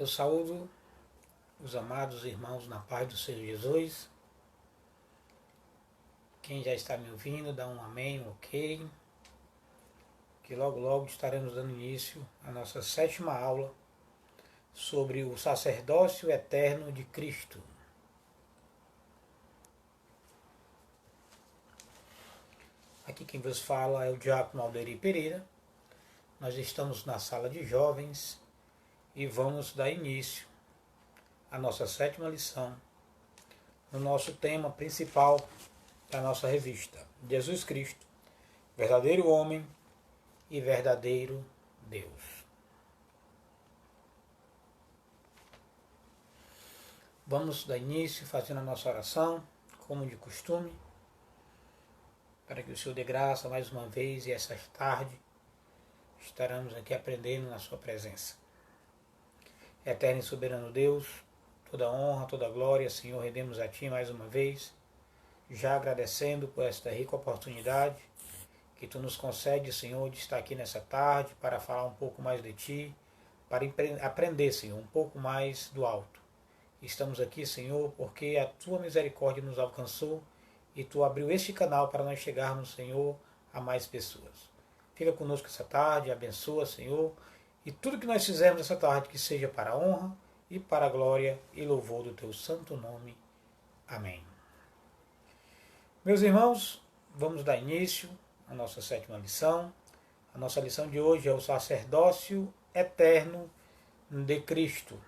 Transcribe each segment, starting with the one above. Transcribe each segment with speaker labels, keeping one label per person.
Speaker 1: Eu saúdo os amados irmãos na paz do Senhor Jesus. Quem já está me ouvindo, dá um amém, um ok. Que logo logo estaremos dando início à nossa 7ª aula sobre o sacerdócio eterno de Cristo. Aqui quem vos fala é o diácono Alderi Pereira. Nós estamos na sala de jovens e vamos dar início à nossa 7ª lição, no nosso tema principal da nossa revista, Jesus Cristo, verdadeiro homem e verdadeiro Deus. Vamos dar início fazendo a nossa oração, como de costume, para que o Senhor dê graça mais uma vez e essa tarde estaremos aqui aprendendo na sua presença. Eterno e soberano Deus, toda honra, toda glória, Senhor, rendemos a Ti mais uma vez, já agradecendo por esta rica oportunidade que Tu nos concede, Senhor, de estar aqui nessa tarde para falar um pouco mais de Ti, para aprender, Senhor, um pouco mais do alto. Estamos aqui, Senhor, porque a Tua misericórdia nos alcançou e Tu abriu este canal para nós chegarmos, Senhor, a mais pessoas. Fica conosco essa tarde, abençoa, Senhor, e tudo que nós fizermos essa tarde que seja para a honra e para a glória e louvor do Teu santo nome. Amém. Meus irmãos, vamos dar início à nossa 7ª lição. A nossa lição de hoje é o sacerdócio eterno de Cristo.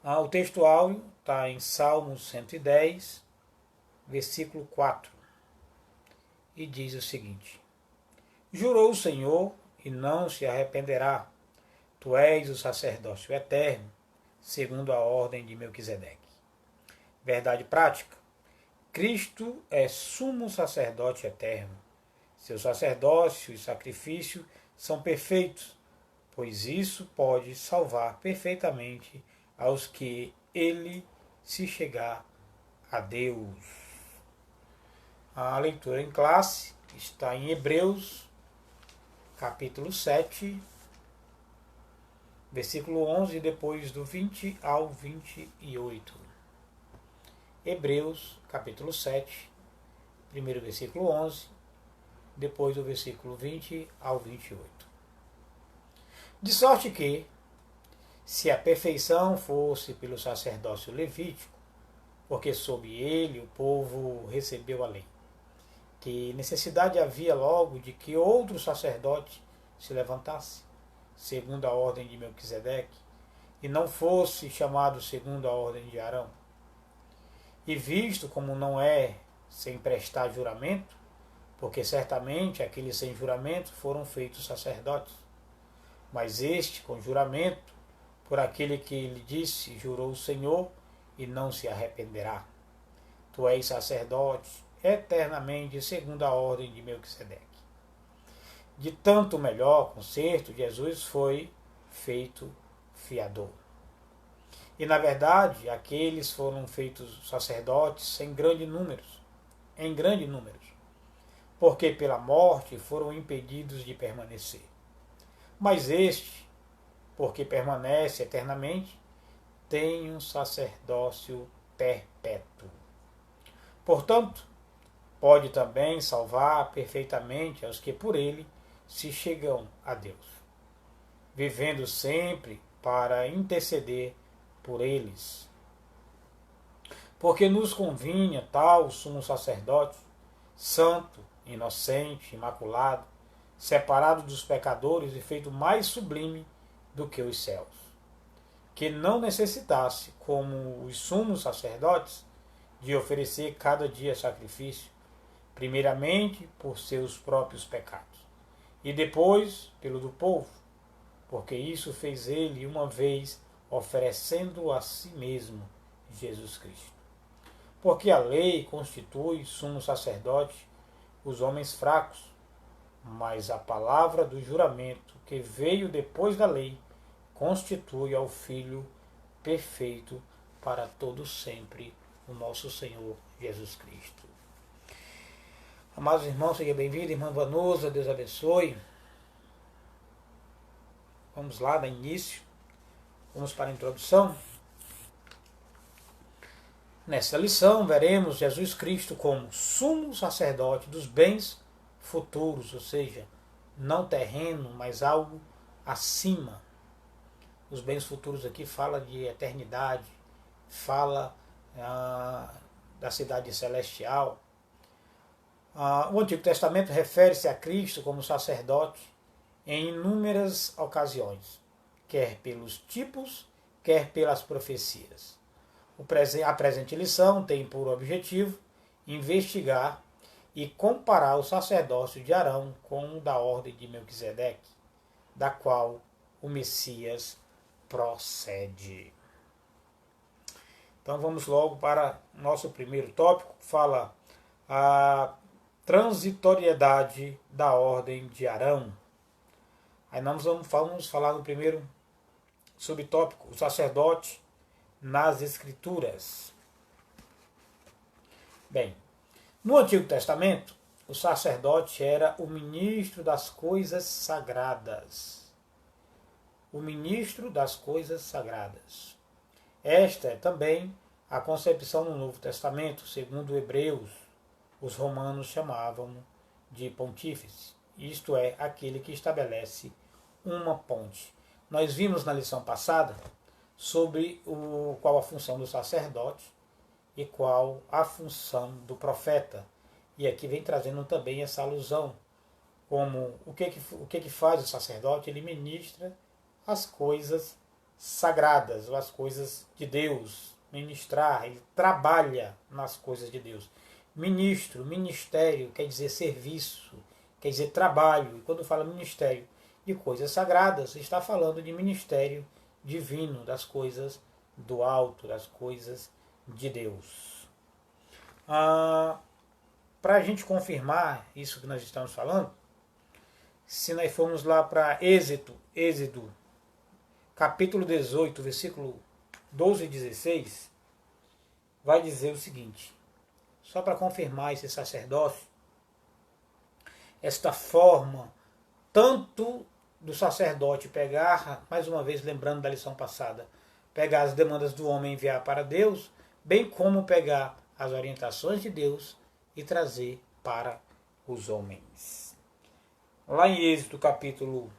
Speaker 1: O textual está em Salmos 110, versículo 4, e diz o seguinte: Jurou o Senhor e não se arrependerá, tu és o sacerdócio eterno, segundo a ordem de Melquisedeque. Verdade prática: Cristo é sumo sacerdote eterno. Seu sacerdócio e sacrifício são perfeitos, pois isso pode salvar perfeitamente aos que ele se chegar a Deus. A leitura em classe está em Hebreus, capítulo 7, versículo 11, depois do 20 ao 28. Hebreus, capítulo 7, primeiro versículo 11, depois do versículo 20 ao 28. De sorte que, se a perfeição fosse pelo sacerdócio levítico, porque sob ele o povo recebeu a lei, que necessidade havia logo de que outro sacerdote se levantasse, segundo a ordem de Melquisedeque, e não fosse chamado segundo a ordem de Arão. E visto como não é sem prestar juramento, porque certamente aqueles sem juramento foram feitos sacerdotes, mas este com juramento, por aquele que lhe disse, jurou o Senhor, e não se arrependerá. Tu és sacerdote eternamente, segundo a ordem de Melquisedeque. De tanto melhor concerto, Jesus foi feito fiador. E, na verdade, aqueles foram feitos sacerdotes em grande número, porque pela morte foram impedidos de permanecer. Mas este, porque permanece eternamente, tem um sacerdócio perpétuo. Portanto, pode também salvar perfeitamente aos que por ele se chegam a Deus, vivendo sempre para interceder por eles. Porque nos convinha tal sumo sacerdote, santo, inocente, imaculado, separado dos pecadores e feito mais sublime do que os céus, que não necessitasse, como os sumos sacerdotes, de oferecer cada dia sacrifício, primeiramente por seus próprios pecados, e depois pelo do povo, porque isso fez ele uma vez, oferecendo a si mesmo Jesus Cristo. Porque a lei constitui sumo sacerdote os homens fracos, mas a palavra do juramento que veio depois da lei constitui ao Filho perfeito para todo sempre, o nosso Senhor Jesus Cristo. Amados irmãos, seja bem-vindo, irmã Vanusa, Deus abençoe. Vamos lá, da início. Vamos para a introdução. Nessa lição, veremos Jesus Cristo como sumo sacerdote dos bens futuros, ou seja, não terreno, mas algo acima. Os bens futuros aqui fala de eternidade, fala da cidade celestial. O Antigo Testamento refere-se a Cristo como sacerdote em inúmeras ocasiões, quer pelos tipos, quer pelas profecias. A presente lição tem por objetivo investigar e comparar o sacerdócio de Arão com o da ordem de Melquisedeque, da qual o Messias procede. Então vamos logo para o nosso primeiro tópico, que fala a transitoriedade da ordem de Arão. Aí nós vamos falar no primeiro subtópico, o sacerdote nas Escrituras. Bem, no Antigo Testamento, o sacerdote era o ministro das coisas sagradas. O ministro das coisas sagradas. Esta é também a concepção no Novo Testamento, segundo Hebreus. Os romanos chamavam de pontífice, isto é, aquele que estabelece uma ponte. Nós vimos na lição passada sobre qual a função do sacerdote e qual a função do profeta. E aqui vem trazendo também essa alusão, como o que faz o sacerdote? Ele ministra as coisas sagradas, ou as coisas de Deus. Ministrar, ele trabalha nas coisas de Deus. Ministério quer dizer serviço, quer dizer trabalho. E quando fala ministério de coisas sagradas, está falando de ministério divino, das coisas do alto, das coisas de Deus. Para a gente confirmar isso que nós estamos falando, se nós formos lá para Êxodo, capítulo 18, versículo 12 e 16, vai dizer o seguinte, só para confirmar esse sacerdócio, esta forma, tanto do sacerdote pegar, mais uma vez lembrando da lição passada, pegar as demandas do homem e enviar para Deus, bem como pegar as orientações de Deus e trazer para os homens. Lá em Êxodo capítulo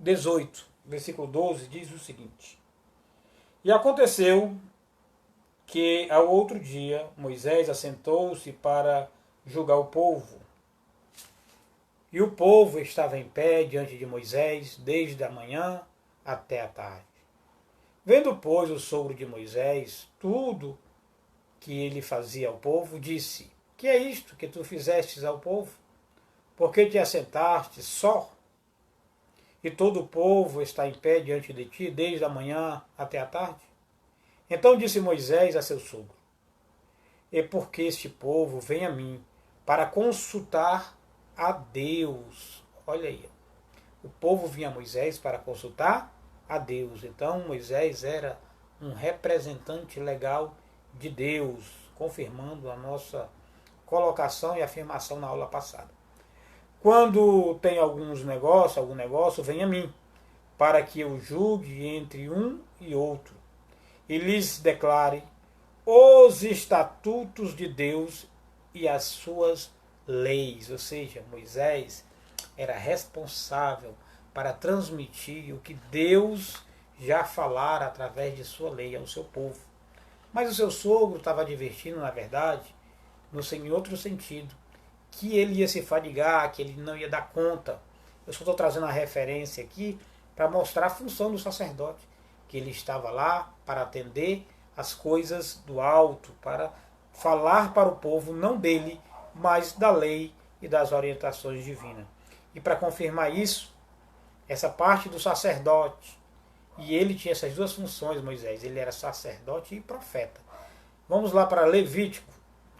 Speaker 1: 18, versículo 12, diz o seguinte: E aconteceu que ao outro dia Moisés assentou-se para julgar o povo. E o povo estava em pé diante de Moisés desde a manhã até a tarde. Vendo, pois, o sogro de Moisés tudo que ele fazia ao povo, disse: Que é isto que tu fizestes ao povo? Por que te assentaste só? E todo o povo está em pé diante de ti desde a manhã até a tarde? Então disse Moisés a seu sogro: E porque este povo vem a mim para consultar a Deus. Olha aí, o povo vinha a Moisés para consultar a Deus. Então Moisés era um representante legal de Deus, confirmando a nossa colocação e afirmação na aula passada. Quando tem algum negócio, vem a mim, para que eu julgue entre um e outro, e lhes declare os estatutos de Deus e as suas leis. Ou seja, Moisés era responsável para transmitir o que Deus já falara através de sua lei ao seu povo. Mas o seu sogro estava advertindo, na verdade, em outro sentido, que ele ia se fadigar, que ele não ia dar conta. Eu só estou trazendo a referência aqui para mostrar a função do sacerdote, que ele estava lá para atender as coisas do alto, para falar para o povo, não dele, mas da lei e das orientações divinas. E para confirmar isso, essa parte do sacerdote, e ele tinha essas duas funções, Moisés, ele era sacerdote e profeta. Vamos lá para Levítico,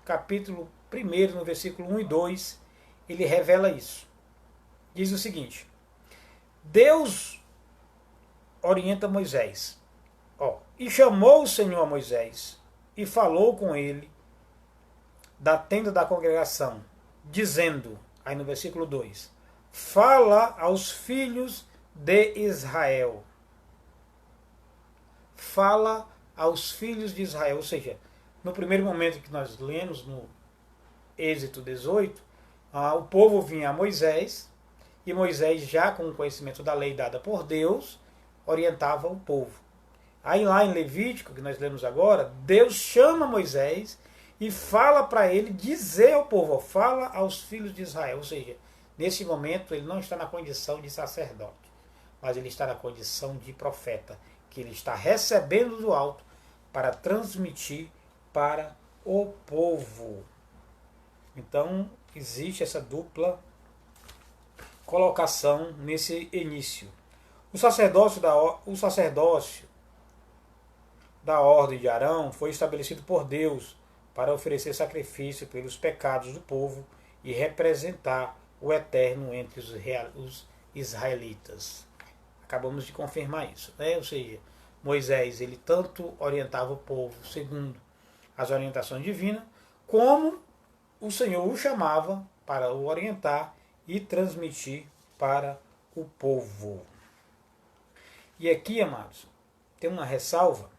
Speaker 1: capítulo 1, no versículo 1 e 2, ele revela isso. Diz o seguinte: Deus orienta Moisés. E chamou o Senhor a Moisés e falou com ele da tenda da congregação, dizendo, aí no versículo 2, fala aos filhos de Israel. Fala aos filhos de Israel. Ou seja, no primeiro momento que nós lemos no Êxodo 18, o povo vinha a Moisés, e Moisés, já com o conhecimento da lei dada por Deus, orientava o povo. Aí lá em Levítico, que nós lemos agora, Deus chama Moisés e fala para ele dizer ao povo, fala aos filhos de Israel. Ou seja, nesse momento ele não está na condição de sacerdote, mas ele está na condição de profeta, que ele está recebendo do alto para transmitir para o povo. Então, existe essa dupla colocação nesse início. O sacerdócio da ordem de Arão foi estabelecido por Deus para oferecer sacrifício pelos pecados do povo e representar o Eterno entre os israelitas. Acabamos de confirmar isso, né? Ou seja, Moisés ele tanto orientava o povo segundo as orientações divinas, como o Senhor o chamava para o orientar e transmitir para o povo. E aqui, amados, tem uma ressalva,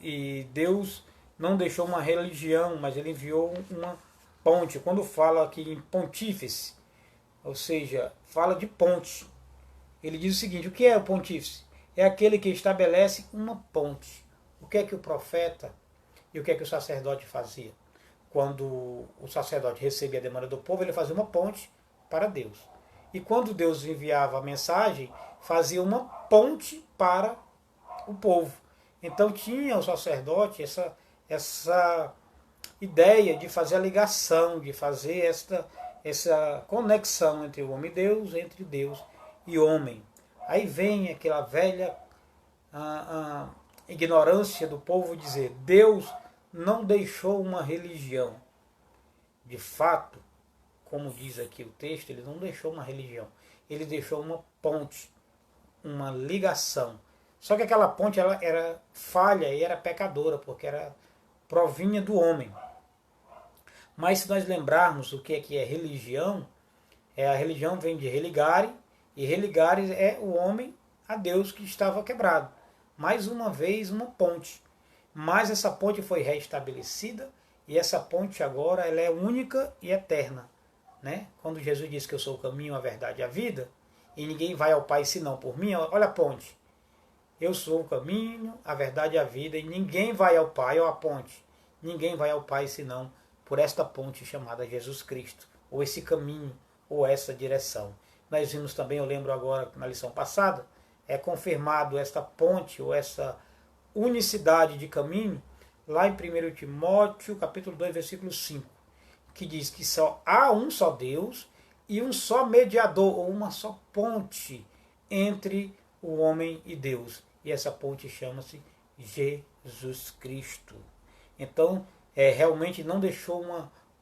Speaker 1: e Deus não deixou uma religião, mas ele enviou uma ponte. Quando fala aqui em pontífice, ou seja, fala de ponte, ele diz o seguinte: o que é o pontífice? É aquele que estabelece uma ponte. O que é que o profeta e o que é que o sacerdote fazia? Quando o sacerdote recebia a demanda do povo, ele fazia uma ponte para Deus. E quando Deus enviava a mensagem, fazia uma ponte para o povo. Então tinha o sacerdote essa ideia de fazer a ligação, de fazer essa conexão entre o homem e Deus, entre Deus e homem. Aí vem aquela velha ignorância do povo dizer: Deus não deixou uma religião. De fato, como diz aqui o texto, ele não deixou uma religião. Ele deixou uma ponte, uma ligação. Só que aquela ponte ela era falha e era pecadora, porque provinha do homem. Mas se nós lembrarmos o que é religião, a religião vem de religare, e religare é o homem a Deus que estava quebrado. Mais uma vez, uma ponte. Mas essa ponte foi restabelecida, e essa ponte agora ela é única e eterna. Né? Quando Jesus disse que eu sou o caminho, a verdade e a vida, e ninguém vai ao Pai senão por mim, olha a ponte. Eu sou o caminho, a verdade e a vida, e ninguém vai ao Pai, ou a ponte. Ninguém vai ao Pai senão por esta ponte chamada Jesus Cristo, ou esse caminho, ou essa direção. Nós vimos também, eu lembro agora na lição passada, é confirmado esta ponte, ou essa unicidade de caminho, lá em 1 Timóteo, capítulo 2, versículo 5, que diz que só há um só Deus e um só mediador, ou uma só ponte entre o homem e Deus. E essa ponte chama-se Jesus Cristo. Então, realmente não deixou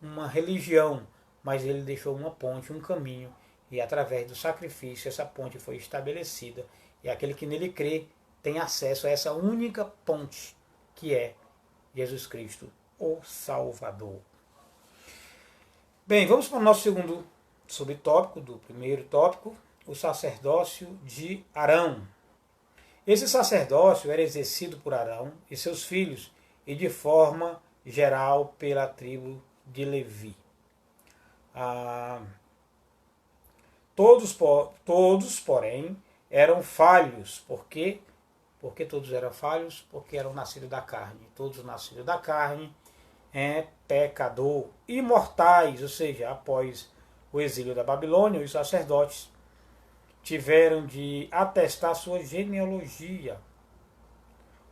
Speaker 1: uma religião, mas ele deixou uma ponte, um caminho, e através do sacrifício essa ponte foi estabelecida, e aquele que nele crê tem acesso a essa única ponte, que é Jesus Cristo, o Salvador. Bem, vamos para o nosso segundo subtópico, do primeiro tópico, o sacerdócio de Arão. Esse sacerdócio era exercido por Arão e seus filhos, e de forma geral pela tribo de Levi. Todos, porém, eram falhos. Por quê? Porque todos eram falhos? Porque eram nascidos da carne. Todos nascidos da carne é pecador. Imortais, ou seja, após o exílio da Babilônia, os sacerdotes tiveram de atestar sua genealogia.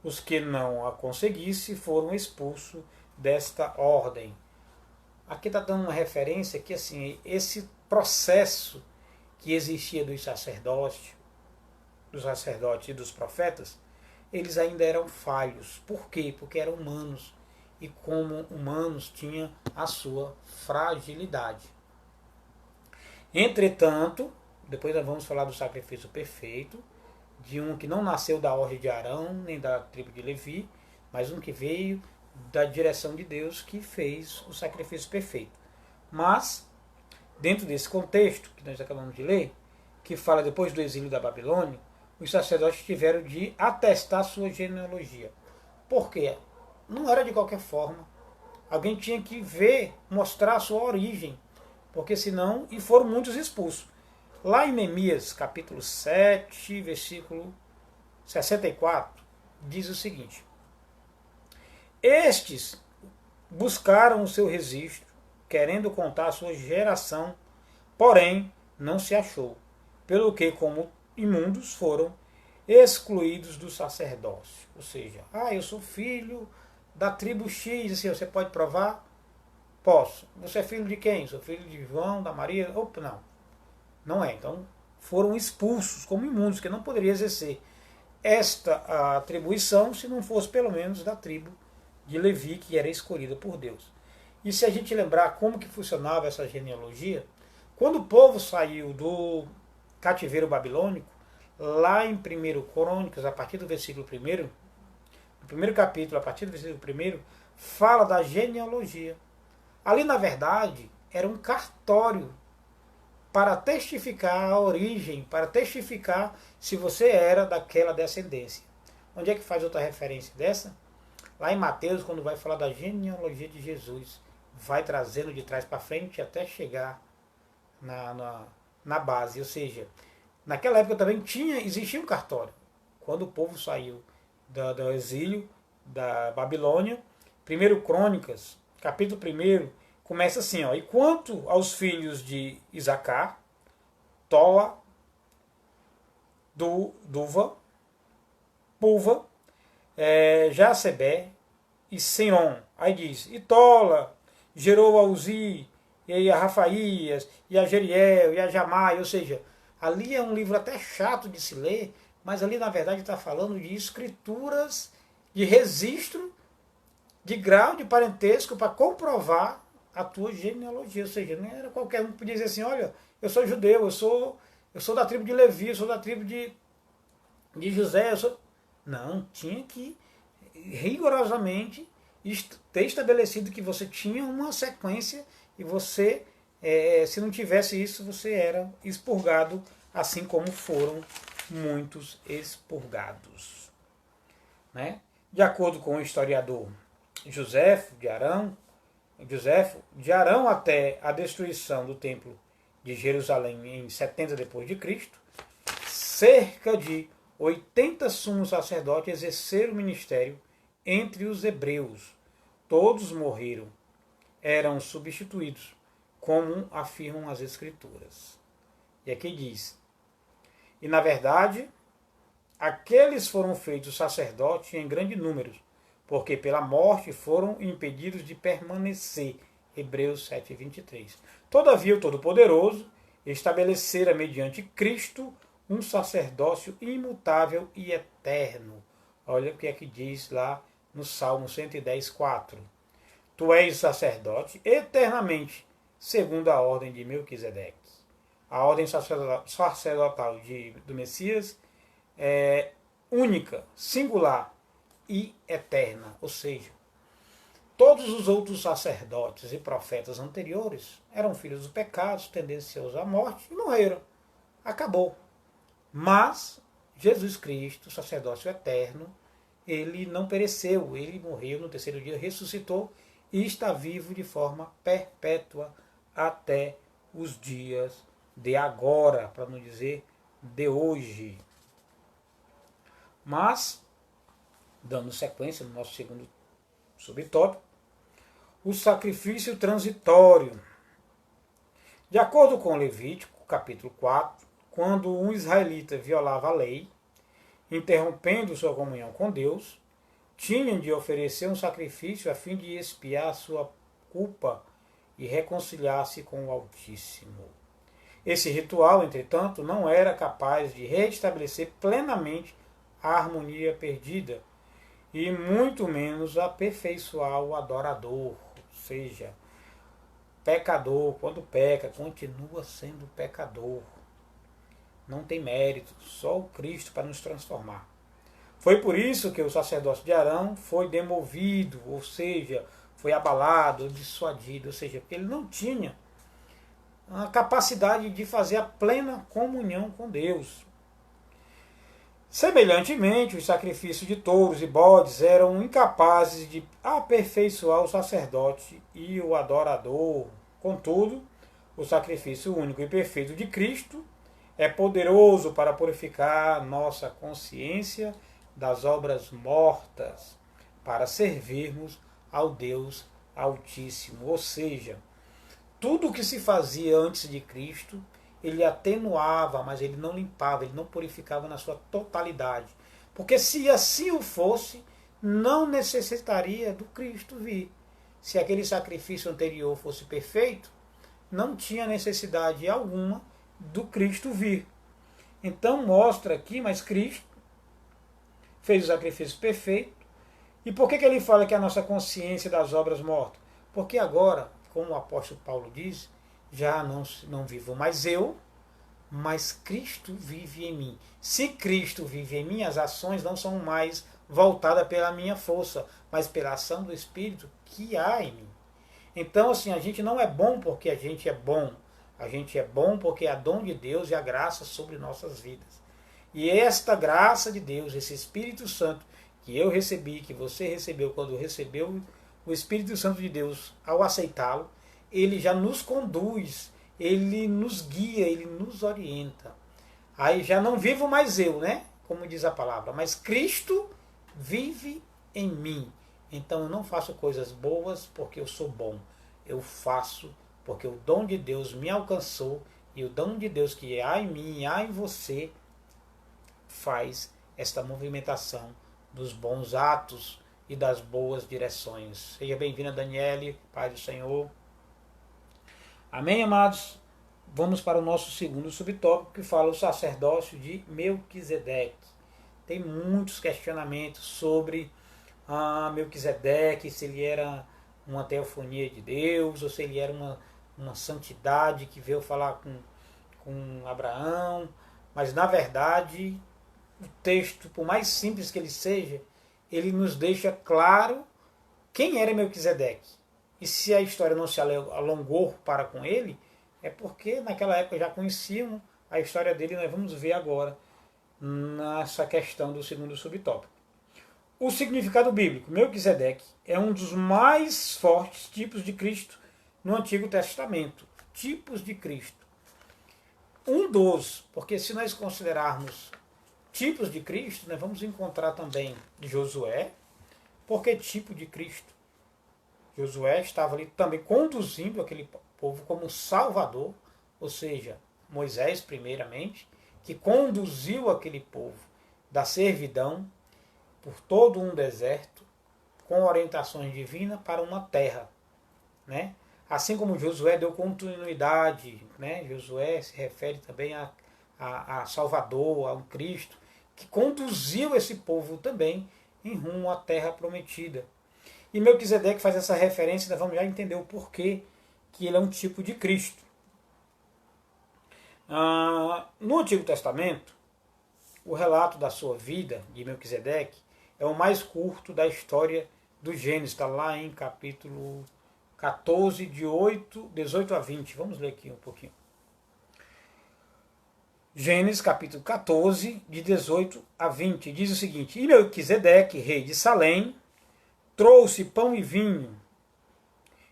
Speaker 1: Os que não a conseguissem foram expulsos desta ordem. Aqui está dando uma referência que assim, esse processo que existia dos sacerdotes e dos profetas, eles ainda eram falhos. Por quê? Porque eram humanos. E como humanos tinham a sua fragilidade. Entretanto, depois nós vamos falar do sacrifício perfeito, de um que não nasceu da ordem de Arão, nem da tribo de Levi, mas um que veio da direção de Deus, que fez o sacrifício perfeito. Mas dentro desse contexto que nós acabamos de ler, que fala depois do exílio da Babilônia, os sacerdotes tiveram de atestar sua genealogia. Por quê? Não era de qualquer forma. Alguém tinha que ver, mostrar a sua origem, porque senão, e foram muitos expulsos. Lá em Neemias, capítulo 7, versículo 64, diz o seguinte: estes buscaram o seu registro, querendo contar a sua geração, porém não se achou, pelo que, como imundos, foram excluídos do sacerdócio. Ou seja, eu sou filho da tribo X, assim, você pode provar? Posso. Você é filho de quem? Sou filho de João, da Maria? Opa, não. Não é. Então, foram expulsos como imundos, que não poderia exercer esta atribuição se não fosse pelo menos da tribo de Levi, que era escolhida por Deus. E se a gente lembrar como que funcionava essa genealogia, quando o povo saiu do cativeiro babilônico, lá em 1 Crônicas, a partir do versículo 1, no primeiro capítulo, a partir do versículo 1, fala da genealogia. Ali, na verdade, era um cartório para testificar a origem, para testificar se você era daquela descendência. Onde é que faz outra referência dessa? Lá em Mateus, quando vai falar da genealogia de Jesus, vai trazendo de trás para frente até chegar na base. Ou seja, naquela época também existia um cartório. Quando o povo saiu do exílio da Babilônia, 1 Crônicas, capítulo 1, começa assim, e quanto aos filhos de Isacar, Tola, Duva, Pulva, Jacebé e Seom. Aí diz, e Tola gerou a Uzi, e a Rafaías, e a Jeriel, e a Jamai, ou seja, ali é um livro até chato de se ler, mas ali na verdade está falando de escrituras, de registro, de grau de parentesco para comprovar a tua genealogia. Ou seja, não era qualquer um que podia dizer assim, olha, eu sou judeu, eu sou da tribo de Levi, eu sou da tribo de José, Não, tinha que rigorosamente ter estabelecido que você tinha uma sequência e você, se não tivesse isso, você era expurgado, assim como foram muitos expurgados. Né? De acordo com o historiador Josefo de Arão até a destruição do templo de Jerusalém em 70 depois de Cristo, cerca de 80 sumos sacerdotes exerceram o ministério entre os hebreus. Todos morreram, eram substituídos, como afirmam as Escrituras. E aqui diz, e na verdade, aqueles foram feitos sacerdotes em grande número, porque pela morte foram impedidos de permanecer. Hebreus 7:23. Todavia o Todo-Poderoso estabelecera mediante Cristo um sacerdócio imutável e eterno. Olha o que é que diz lá no Salmo 110:4. Tu és sacerdote eternamente, segundo a ordem de Melquisedeque. A ordem sacerdotal do Messias é única, singular e eterna. Ou seja, todos os outros sacerdotes e profetas anteriores eram filhos dos pecados, tendenciosos à morte e morreram. Acabou. Mas Jesus Cristo, sacerdócio eterno, ele não pereceu, ele morreu no terceiro dia, ressuscitou e está vivo de forma perpétua até os dias de agora, para não dizer de hoje. Mas, dando sequência no nosso segundo subtópico, o sacrifício transitório. De acordo com Levítico, capítulo 4, quando um israelita violava a lei, interrompendo sua comunhão com Deus, tinham de oferecer um sacrifício a fim de expiar sua culpa e reconciliar-se com o Altíssimo. Esse ritual, entretanto, não era capaz de restabelecer plenamente a harmonia perdida e muito menos aperfeiçoar o adorador, ou seja, pecador, quando peca, continua sendo pecador. Não tem mérito, só o Cristo para nos transformar. Foi por isso que o sacerdócio de Arão foi demovido, ou seja, foi abalado, dissuadido, ou seja, porque ele não tinha a capacidade de fazer a plena comunhão com Deus. Semelhantemente, os sacrifícios de touros e bodes eram incapazes de aperfeiçoar o sacerdote e o adorador. Contudo, o sacrifício único e perfeito de Cristo é poderoso para purificar nossa consciência das obras mortas, para servirmos ao Deus Altíssimo. Ou seja, tudo o que se fazia antes de Cristo, ele atenuava, mas ele não limpava, ele não purificava na sua totalidade. Porque se assim o fosse, não necessitaria do Cristo vir. Se aquele sacrifício anterior fosse perfeito, não tinha necessidade alguma do Cristo vir. Então mostra aqui, mas Cristo fez o sacrifício perfeito. E por que ele fala que a nossa consciência das obras mortas? Porque agora, como o apóstolo Paulo diz, já não vivo mais eu, mas Cristo vive em mim. Se Cristo vive em mim, as ações não são mais voltadas pela minha força, mas pela ação do Espírito que há em mim. Então, assim, a gente não é bom porque a gente é bom. A gente é bom porque é dom de Deus e a graça sobre nossas vidas. E esta graça de Deus, esse Espírito Santo que eu recebi, que você recebeu quando recebeu o Espírito Santo de Deus, ao aceitá-lo, ele já nos conduz, ele nos guia, ele nos orienta. Aí já não vivo mais eu, né? Como diz a palavra, mas Cristo vive em mim. Então eu não faço coisas boas porque eu sou bom. Eu faço porque o dom de Deus me alcançou e o dom de Deus que há em mim e há em você faz esta movimentação dos bons atos e das boas direções. Seja bem-vinda, Daniele, Pai do Senhor. Amém, amados? Vamos para o nosso segundo subtópico, que fala o sacerdócio de Melquisedeque. Tem muitos questionamentos sobre Melquisedeque, se ele era uma teofonia de Deus, ou se ele era uma santidade que veio falar com Abraão. Mas, na verdade, o texto, por mais simples que ele seja, ele nos deixa claro quem era Melquisedeque. E se a história não se alongou para com ele, é porque naquela época já conheciam a história dele, e nós vamos ver agora nessa questão do segundo subtópico. O significado bíblico. Melquisedeque é um dos mais fortes tipos de Cristo no Antigo Testamento. Tipos de Cristo. Um dos, porque se nós considerarmos tipos de Cristo, nós vamos encontrar também Josué. Por que tipo de Cristo? Josué estava ali também conduzindo aquele povo como salvador, ou seja, Moisés primeiramente, que conduziu aquele povo da servidão por todo um deserto, com orientações divinas para uma terra, né? Assim como Josué deu continuidade, né? Josué se refere também a Salvador, a um Cristo, que conduziu esse povo também em rumo à terra prometida. E Melquisedeque faz essa referência, nós vamos já entender o porquê que ele é um tipo de Cristo. No Antigo Testamento, o relato da sua vida de Melquisedeque é o mais curto da história do Gênesis, está lá em capítulo 14, de 18 a 20. Vamos ler aqui um pouquinho. Gênesis capítulo 14, de 18 a 20, diz o seguinte: E Melquisedeque, rei de Salém, trouxe pão e vinho,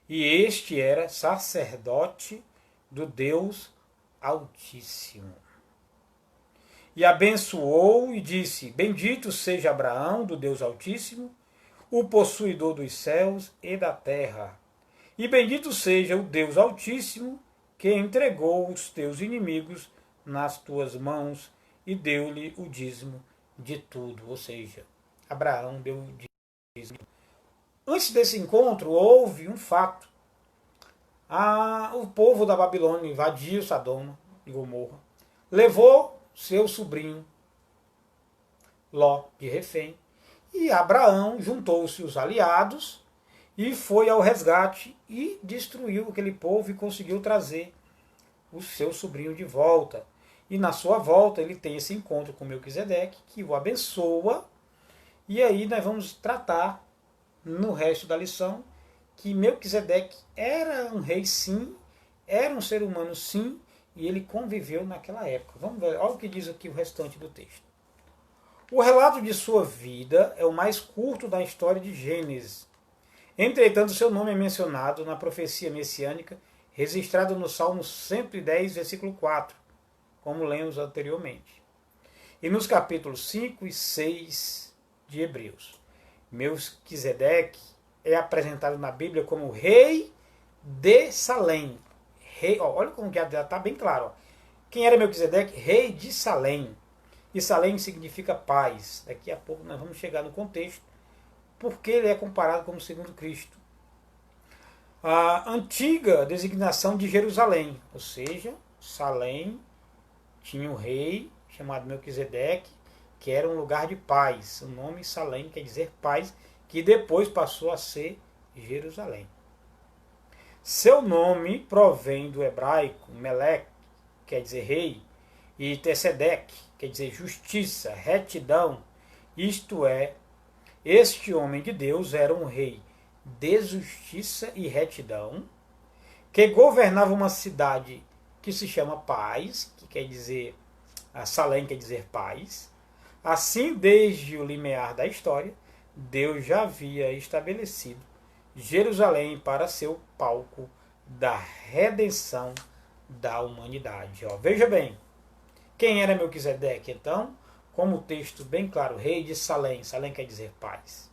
Speaker 1: e este era sacerdote do Deus Altíssimo. E abençoou e disse: Bendito seja Abraão, do Deus Altíssimo, o possuidor dos céus e da terra. E bendito seja o Deus Altíssimo, que entregou os teus inimigos nas tuas mãos e deu-lhe o dízimo de tudo. Ou seja, Abraão deu o dízimo. Antes desse encontro, houve um fato. O povo da Babilônia invadiu Sodoma e Gomorra, levou seu sobrinho Ló de refém, e Abraão juntou-se os aliados e foi ao resgate e destruiu aquele povo e conseguiu trazer o seu sobrinho de volta. E na sua volta ele tem esse encontro com Melquisedeque, que o abençoa, e aí nós vamos tratar no resto da lição que Melquisedeque era um rei sim, era um ser humano sim, e ele conviveu naquela época. Vamos ver, olha o que diz aqui o restante do texto. O relato de sua vida é o mais curto da história de Gênesis. Entretanto, seu nome é mencionado na profecia messiânica, registrada no Salmo 110, versículo 4, como lemos anteriormente, e nos capítulos 5 e 6 de Hebreus. Melquisedeque é apresentado na Bíblia como rei de Salém. Rei, olha como já está bem claro. Ó. Quem era Melquisedeque? Rei de Salém. E Salém significa paz. Daqui a pouco nós vamos chegar no contexto, porque ele é comparado como segundo Cristo. A antiga designação de Jerusalém, ou seja, Salém tinha um rei chamado Melquisedeque, que era um lugar de paz. O nome Salém quer dizer paz, que depois passou a ser Jerusalém. Seu nome provém do hebraico Melec, quer dizer rei, e Tsedec, quer dizer justiça, retidão. Isto é, este homem de Deus era um rei de justiça e retidão, que governava uma cidade que se chama Paz, que quer dizer, Salém quer dizer paz. Assim, desde o limiar da história, Deus já havia estabelecido Jerusalém para ser o palco da redenção da humanidade. Ó, veja bem, quem era Melquisedeque, então? Como o texto bem claro, rei de Salém. Salém quer dizer paz.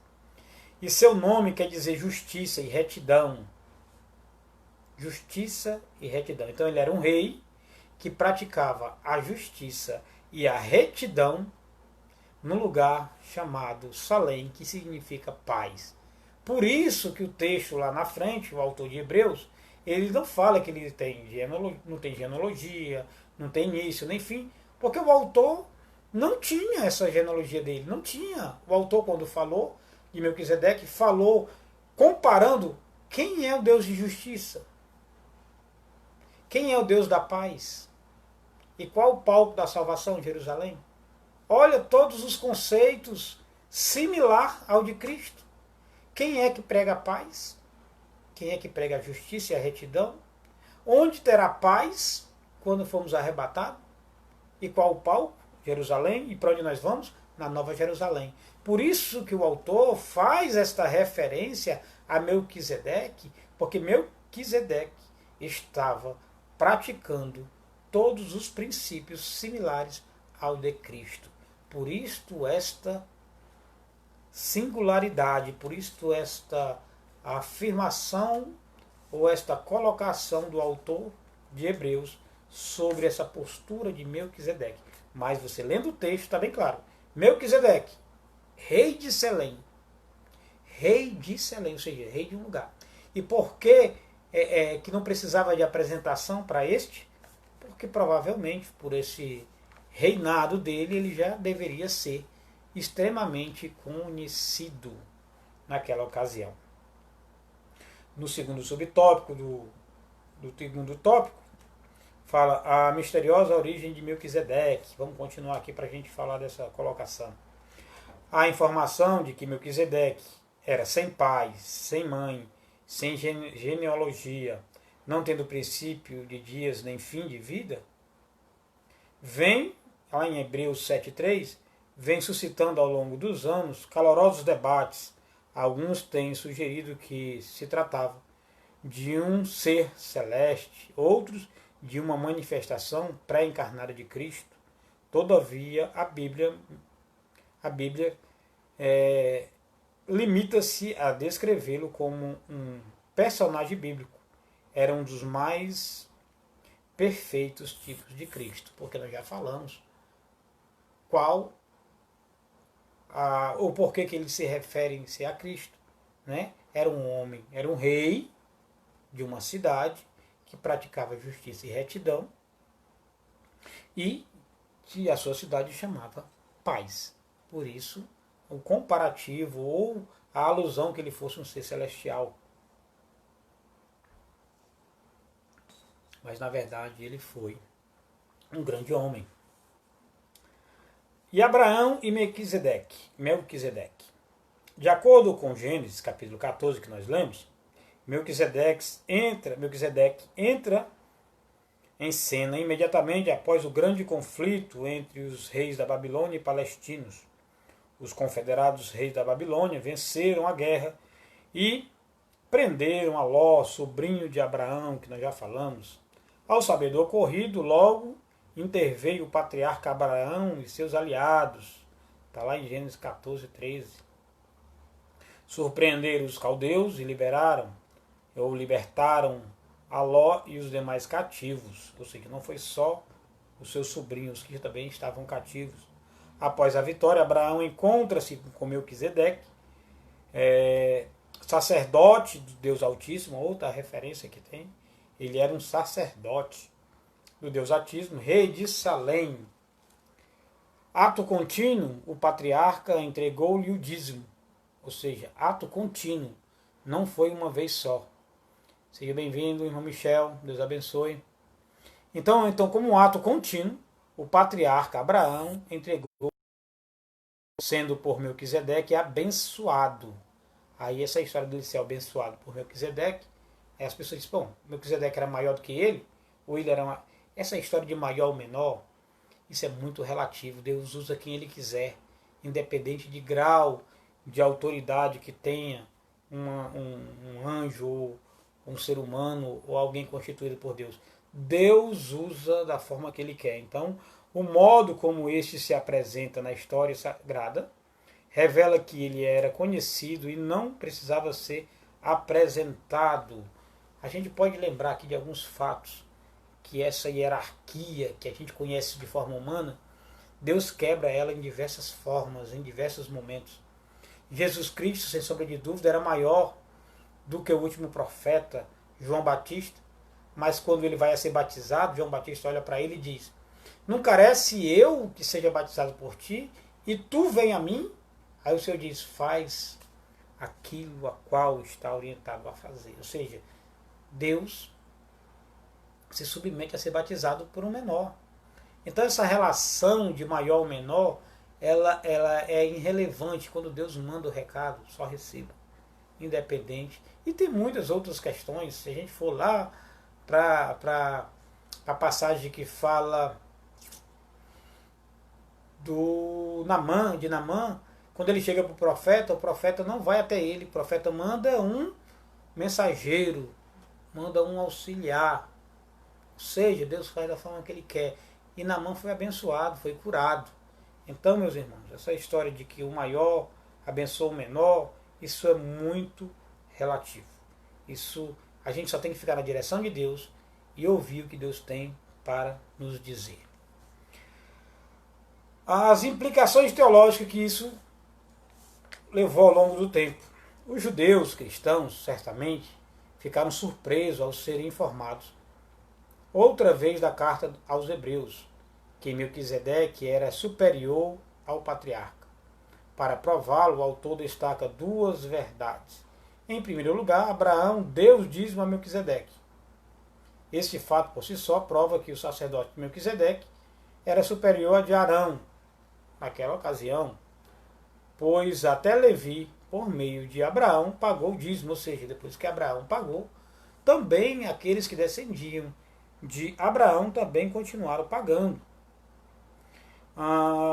Speaker 1: E seu nome quer dizer justiça e retidão. Justiça e retidão. Então ele era um rei que praticava a justiça e a retidão no lugar chamado Salém, que significa paz. Por isso que o texto lá na frente, o autor de Hebreus, ele não fala que ele não tem genealogia, não tem início nem fim, porque o autor não tinha essa genealogia dele, não tinha. O autor, quando falou de Melquisedeque, falou comparando quem é o Deus de justiça, quem é o Deus da paz e qual o palco da salvação em Jerusalém. Olha todos os conceitos similar ao de Cristo. Quem é que prega a paz? Quem é que prega a justiça e a retidão? Onde terá paz quando formos arrebatados? E qual o palco? Jerusalém. E para onde nós vamos? Na Nova Jerusalém. Por isso que o autor faz esta referência a Melquisedeque, porque Melquisedeque estava praticando todos os princípios similares ao de Cristo. Por isto esta singularidade, por isto esta afirmação ou esta colocação do autor de Hebreus sobre essa postura de Melquisedeque. Mas você lendo o texto está bem claro. Melquisedeque, rei de Salém, ou seja, rei de um lugar. E por que que não precisava de apresentação para este? Porque provavelmente por esse reinado dele ele já deveria ser extremamente conhecido naquela ocasião. No segundo subtópico do segundo tópico, fala a misteriosa origem de Melquisedeque. Vamos continuar aqui para a gente falar dessa colocação. A informação de que Melquisedeque era sem pai, sem mãe, sem genealogia, não tendo princípio de dias nem fim de vida, vem, lá em Hebreus 7,3, vem suscitando ao longo dos anos calorosos debates. Alguns têm sugerido que se tratava de um ser celeste, outros de uma manifestação pré-encarnada de Cristo. Todavia, a Bíblia limita-se a descrevê-lo como um personagem bíblico. Era um dos mais perfeitos tipos de Cristo, porque nós já falamos o porquê que ele se refere a Cristo. Né? Era um homem, era um rei de uma cidade que praticava justiça e retidão e que a sua cidade chamava paz. Por isso, o comparativo ou a alusão que ele fosse um ser celestial. Mas, na verdade, ele foi um grande homem. E Abraão e Melquisedeque. De acordo com Gênesis, capítulo 14, que nós lemos, Melquisedeque entra em cena imediatamente após o grande conflito entre os reis da Babilônia e palestinos. Os confederados reis da Babilônia venceram a guerra e prenderam a Ló, sobrinho de Abraão, que nós já falamos. Ao saber do ocorrido, logo interveio o patriarca Abraão e seus aliados. Está lá em Gênesis 14, 13. Surpreenderam os caldeus e libertaram a Ló e os demais cativos. Ou seja, não foi só os seus sobrinhos que também estavam cativos. Após a vitória, Abraão encontra-se com Melquisedeque, sacerdote do Deus Altíssimo, outra referência que tem. Ele era um sacerdote do Deus Altíssimo, rei de Salém. Ato contínuo, o patriarca entregou-lhe o dízimo. Ou seja, ato contínuo, não foi uma vez só. Seja bem-vindo, irmão Michel, Deus abençoe. Então, como um ato contínuo, o patriarca Abraão entregou, sendo por Melquisedeque abençoado. Aí essa história dele ser abençoado por Melquisedeque, aí as pessoas dizem, bom, Melquisedeque era maior do que ele, ou ele era uma... Essa história de maior ou menor, isso é muito relativo. Deus usa quem ele quiser, independente de grau de autoridade que tenha um anjo ou um ser humano ou alguém constituído por Deus. Deus usa da forma que ele quer. Então, o modo como este se apresenta na história sagrada revela que ele era conhecido e não precisava ser apresentado. A gente pode lembrar aqui de alguns fatos que essa hierarquia que a gente conhece de forma humana, Deus quebra ela em diversas formas, em diversos momentos. Jesus Cristo, sem sombra de dúvida, era maior do que o último profeta, João Batista, mas quando ele vai a ser batizado, João Batista olha para ele e diz, não carece eu que seja batizado por ti, e tu vem a mim? Aí o Senhor diz, faz aquilo a qual está orientado a fazer. Ou seja, Deus se submete a ser batizado por um menor. Então essa relação de maior ou menor, ela é irrelevante. Quando Deus manda o recado, só receba, independente. E tem muitas outras questões. Se a gente for lá para a passagem que fala de Naamã, quando ele chega para o profeta não vai até ele, o profeta manda um mensageiro, manda um auxiliar. Ou seja, Deus faz da forma que ele quer. E Naamã foi abençoado, foi curado. Então, meus irmãos, essa história de que o maior abençoa o menor, isso é muito relativo. Isso, a gente só tem que ficar na direção de Deus e ouvir o que Deus tem para nos dizer. As implicações teológicas que isso levou ao longo do tempo. Os judeus cristãos, certamente, ficaram surpresos ao serem informados outra vez da carta aos Hebreus, que Melquisedeque era superior ao patriarca. Para prová-lo, o autor destaca duas verdades. Em primeiro lugar, Abraão deu o dízimo a Melquisedeque. Este fato por si só prova que o sacerdote Melquisedeque era superior a de Arão naquela ocasião, pois até Levi, por meio de Abraão, pagou o dízimo, ou seja, depois que Abraão pagou, também aqueles que descendiam de Abraão também continuaram pagando.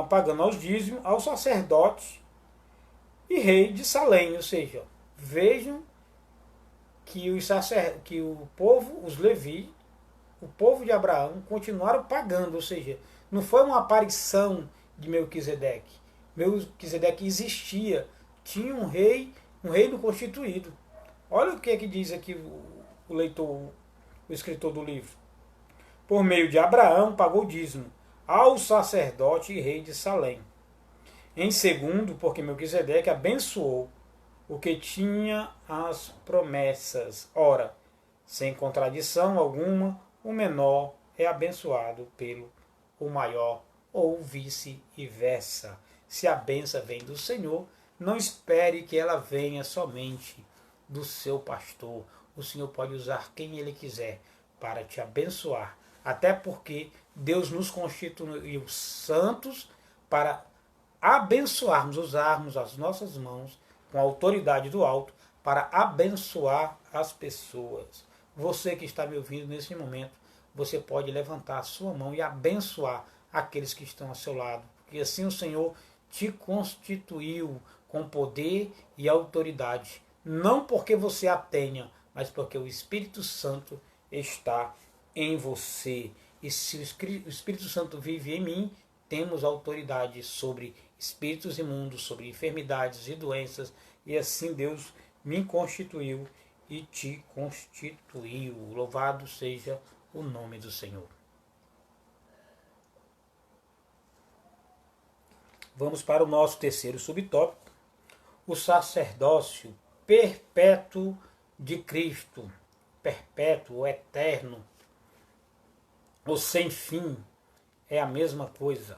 Speaker 1: Pagando aos dízimos, ao sacerdote e rei de Salém, ou seja, vejam que o povo, os Levi, o povo de Abraão, continuaram pagando, ou seja, não foi uma aparição de Melquisedeque. Melquisedeque existia, tinha um reino constituído. Olha o que é que diz aqui o leitor, o escritor do livro. Por meio de Abraão pagou o dízimo ao sacerdote e rei de Salém. Em segundo, porque Melquisedeque abençoou o que tinha as promessas. Ora, sem contradição alguma, o menor é abençoado pelo o maior, ou vice-versa. Se a benção vem do Senhor, não espere que ela venha somente do seu pastor. O Senhor pode usar quem Ele quiser para te abençoar. Até porque Deus nos constituiu santos para abençoarmos, usarmos as nossas mãos com a autoridade do alto para abençoar as pessoas. Você que está me ouvindo nesse momento, você pode levantar a sua mão e abençoar aqueles que estão ao seu lado. Porque assim o Senhor te constituiu com poder e autoridade. Não porque você a tenha, mas porque o Espírito Santo está em você. E se o Espírito Santo vive em mim, temos autoridade sobre espíritos imundos, sobre enfermidades e doenças. E assim Deus me constituiu e te constituiu. Louvado seja o nome do Senhor. Vamos para o nosso terceiro subtópico, o sacerdócio perpétuo de Cristo. Perpétuo, ou eterno, ou sem fim, é a mesma coisa.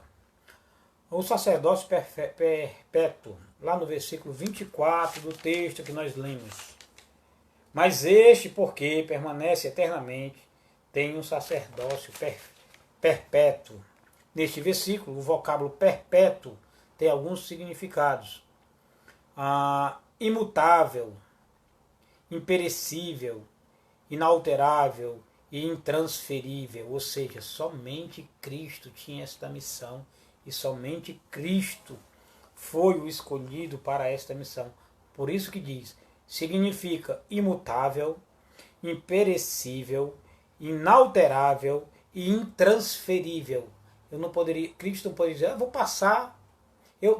Speaker 1: O sacerdócio perpétuo, lá no versículo 24 do texto que nós lemos. Mas este, porque permanece eternamente, tem um sacerdócio perpétuo. Neste versículo, o vocábulo perpétuo tem alguns significados. Imutável, imperecível, inalterável e intransferível. Ou seja, somente Cristo tinha esta missão e somente Cristo foi o escolhido para esta missão. Por isso que diz, significa imutável, imperecível, inalterável e intransferível. Eu não poderia, Cristo não poderia dizer, vou passar.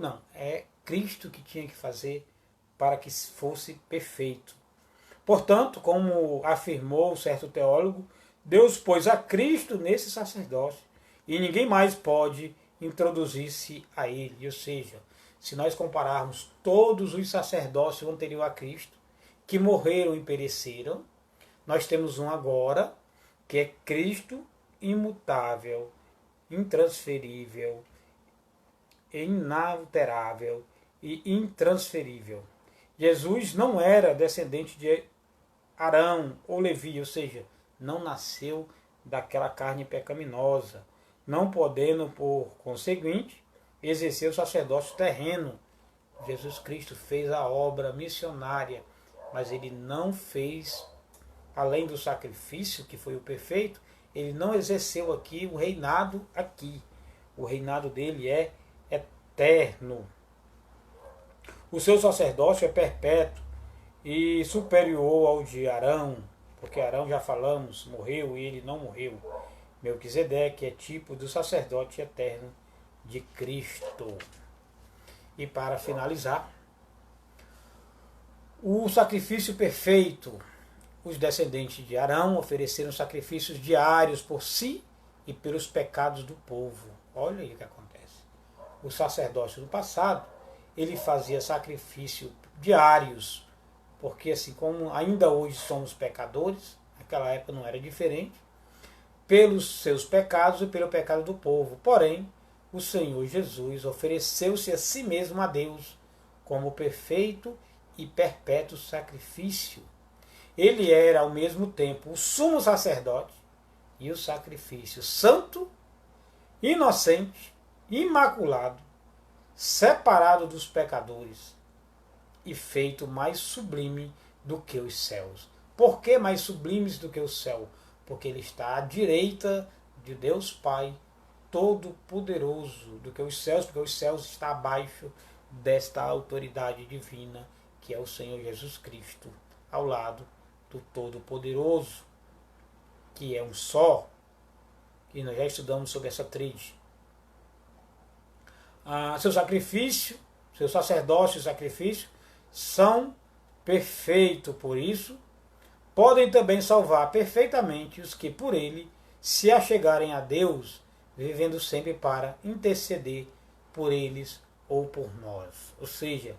Speaker 1: Não, é Cristo que tinha que fazer para que fosse perfeito. Portanto, como afirmou certo teólogo, Deus pôs a Cristo nesse sacerdócio e ninguém mais pode introduzir-se a ele. Ou seja, se nós compararmos todos os sacerdócios anteriores a Cristo, que morreram e pereceram, nós temos um agora, que é Cristo imutável, intransferível, inalterável e intransferível. Jesus não era descendente de Arão ou Levi, ou seja, não nasceu daquela carne pecaminosa, não podendo, por conseguinte, exercer o sacerdócio terreno. Jesus Cristo fez a obra missionária, mas ele não fez, além do sacrifício, que foi o perfeito, ele não exerceu aqui o reinado aqui. O reinado dele é eterno. O seu sacerdócio é perpétuo e superior ao de Arão, porque Arão, já falamos, morreu e ele não morreu. Melquisedeque é tipo do sacerdote eterno de Cristo. E para finalizar, o sacrifício perfeito. Os descendentes de Arão ofereceram sacrifícios diários por si e pelos pecados do povo. Olha aí o que acontece. O sacerdócio do passado, ele fazia sacrifício diários, porque assim como ainda hoje somos pecadores, naquela época não era diferente, pelos seus pecados e pelo pecado do povo. Porém, o Senhor Jesus ofereceu-se a si mesmo a Deus como perfeito e perpétuo sacrifício. Ele era ao mesmo tempo o sumo sacerdote e o sacrifício santo, inocente, imaculado, separado dos pecadores e feito mais sublime do que os céus. Por que mais sublimes do que o céu? Porque ele está à direita de Deus Pai Todo-Poderoso, do que os céus, porque os céus estão abaixo desta autoridade divina, que é o Senhor Jesus Cristo, ao lado do Todo-Poderoso, que é um só, que nós já estudamos sobre essa tríade. Seu sacrifício, seu sacerdócio e sacrifício são perfeitos, por isso podem também salvar perfeitamente os que por ele se achegarem a Deus, vivendo sempre para interceder por eles ou por nós. Ou seja,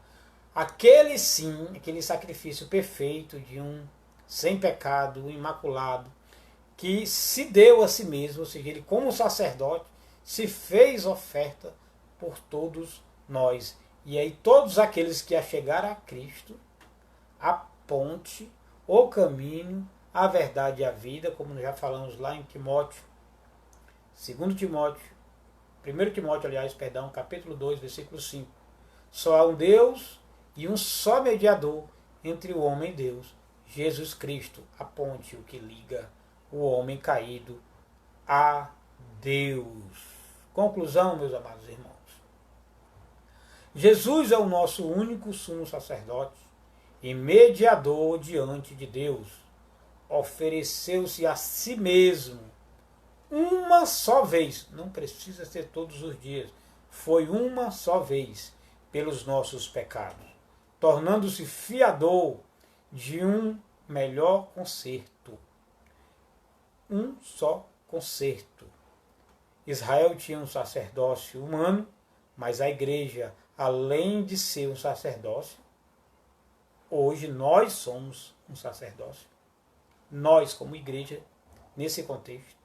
Speaker 1: aquele sim, aquele sacrifício perfeito de um sem pecado, imaculado, que se deu a si mesmo, ou seja, ele como sacerdote se fez oferta por todos nós. E aí todos aqueles que achegaram a Cristo, a ponte, o caminho, a verdade e a vida, como nós já falamos lá em Timóteo, 2 Timóteo, 1 Timóteo, aliás, perdão, capítulo 2, versículo 5. Só há um Deus e um só mediador entre o homem e Deus, Jesus Cristo, a ponte, o que liga o homem caído a Deus. Conclusão, meus amados irmãos. Jesus é o nosso único sumo sacerdote e mediador diante de Deus. Ofereceu-se a si mesmo uma só vez, não precisa ser todos os dias, foi uma só vez pelos nossos pecados, tornando-se fiador de um melhor concerto. Um só concerto. Israel tinha um sacerdócio humano, mas a igreja, além de ser um sacerdócio, hoje nós somos um sacerdócio. Nós, como igreja, nesse contexto,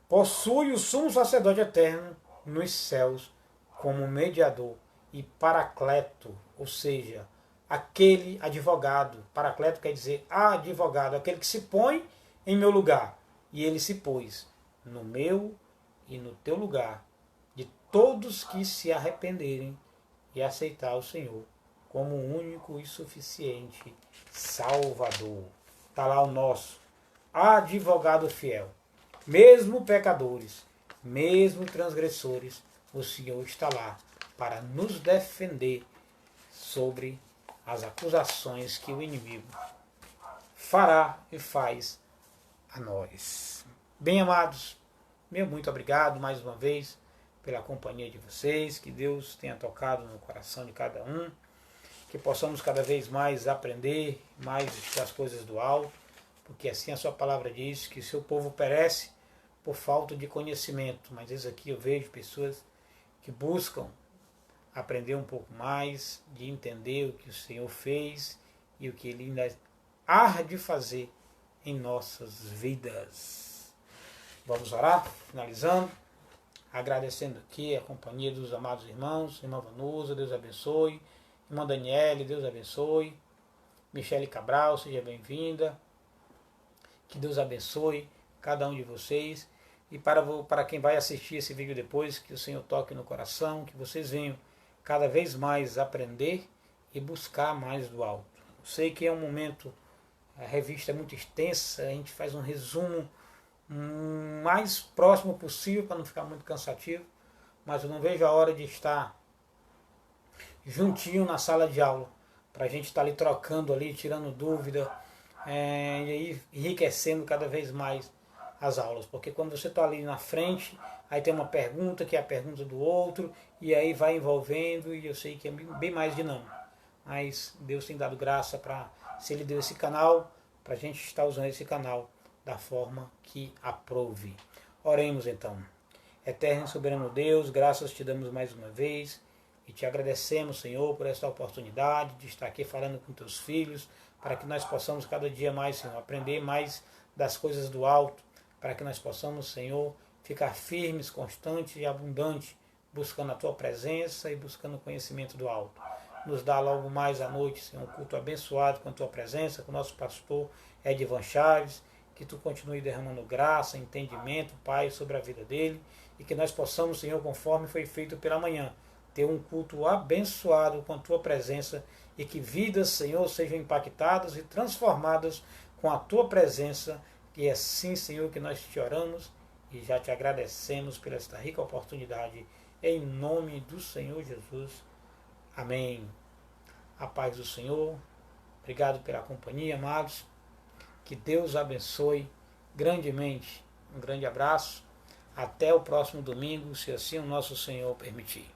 Speaker 1: possui o sumo sacerdote eterno nos céus como mediador e paracleto, ou seja, aquele advogado. Paracleto quer dizer advogado, aquele que se põe em meu lugar. E ele se pôs no meu e no teu lugar, de todos que se arrependerem e aceitar o Senhor como o único e suficiente Salvador. Está lá o nosso advogado fiel. Mesmo pecadores, mesmo transgressores, o Senhor está lá para nos defender sobre as acusações que o inimigo fará e faz a nós. Bem amados, meu muito obrigado mais uma vez pela companhia de vocês, que Deus tenha tocado no coração de cada um, que possamos cada vez mais aprender mais das coisas do alto, porque assim a sua palavra diz que o seu povo perece por falta de conhecimento, mas isso aqui eu vejo pessoas que buscam aprender um pouco mais, de entender o que o Senhor fez e o que Ele ainda há de fazer em nossas vidas. Vamos orar, finalizando, agradecendo aqui a companhia dos amados irmãos, irmã Vanusa, Deus abençoe, irmã Daniele, Deus abençoe, Michele Cabral, seja bem-vinda, que Deus abençoe cada um de vocês, e para quem vai assistir esse vídeo depois, que o Senhor toque no coração, que vocês venham cada vez mais aprender e buscar mais do alto. Eu sei que é um momento, a revista é muito extensa, a gente faz um resumo mais próximo possível para não ficar muito cansativo, mas eu não vejo a hora de estar juntinho na sala de aula, para a gente estar ali trocando ali, tirando dúvida, e aí enriquecendo cada vez mais as aulas, porque quando você está ali na frente, aí tem uma pergunta que é a pergunta do outro, e aí vai envolvendo, e eu sei que é bem mais dinâmico, mas Deus tem dado graça para, se Ele deu esse canal, para a gente estar usando esse canal da forma que aprove. Oremos então. Eterno e soberano Deus, graças te damos mais uma vez, e te agradecemos, Senhor, por esta oportunidade de estar aqui falando com teus filhos, para que nós possamos cada dia mais, Senhor, aprender mais das coisas do alto, para que nós possamos, Senhor, ficar firmes, constantes e abundantes, buscando a Tua presença e buscando o conhecimento do alto. Nos dá logo mais à noite, Senhor, um culto abençoado com a Tua presença, com o nosso pastor Edivan Chaves, que Tu continue derramando graça, entendimento, Pai, sobre a vida dele, e que nós possamos, Senhor, conforme foi feito pela manhã, ter um culto abençoado com a Tua presença, e que vidas, Senhor, sejam impactadas e transformadas com a Tua presença. E é assim, Senhor, que nós te oramos e já te agradecemos por esta rica oportunidade, em nome do Senhor Jesus. Amém. A paz do Senhor. Obrigado pela companhia, amados. Que Deus abençoe grandemente. Um grande abraço. Até o próximo domingo, se assim o nosso Senhor permitir.